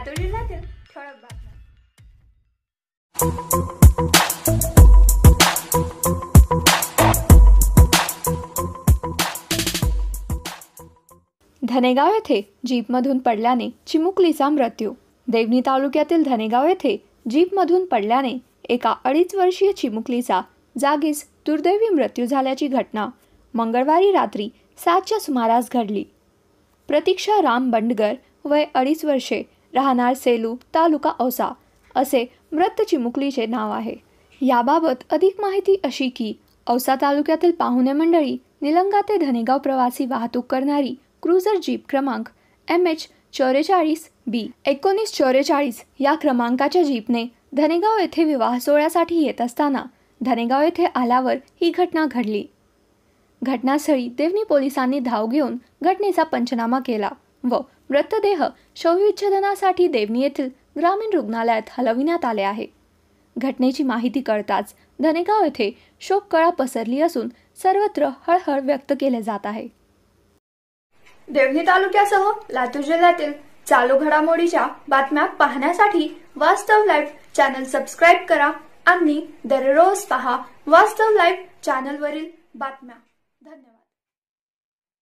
लातूर जिल्ह्यातील ठळक बातम्या। धनेगाव येथे जीपमधून पडल्याने चिमुकलीचा मृत्यू। देवणी तालुक्यातील धनेगाव येथे जीपमधून पडल्याने एका 2.5 वर्षीय चिमुकलीचा जागीच दुर्दैवी मृत्यू झाल्याची घटना मंगळवारी रात्री 7च्या सुमारास घडली। प्रतीक्षा राम बंडगर वय 2.5 वर्षे, राहणार सेलू, तालुका औसा असे मृत चिमुकलीचे नाव आहे। याबाबत अधिक माहिती अशी की औसा तालुक्यातील पाहुणे मंडळी निलंगा ते धनेगाव प्रवासी वाहतूक करणारी क्रुझर जीप क्रमांक MH44B1944 या क्रमांकाच्या जीपने धनेगाव येथे विवाह सोहळ्यासाठी येत असताना धनेगाव येथे आल्यावर ही घटना घडली। घटनास्थळी देवणी पोलिसांनी धाव घेऊन घटनेचा पंचनामा केला व मृतदेह शवविच्छेदनासाठी देवणी येथील ग्रामीण रुग्णालयात हलविण्यात आले आहे। घटनेची माहिती कळताच धनेगाव येथे शोककळा पसरली असून सर्वत्र हळहळ व्यक्त केले जात आहे। देवणी तालुक्यासह लातूर जिल्ह्यातील चालू घडामोडीच्या बातम्या पाहण्यासाठी वास्तव लाईव्ह चॅनल सबस्क्राइब करा आणि दररोज पहा वास्तव लाईव्ह चॅनलवरील बातम्या।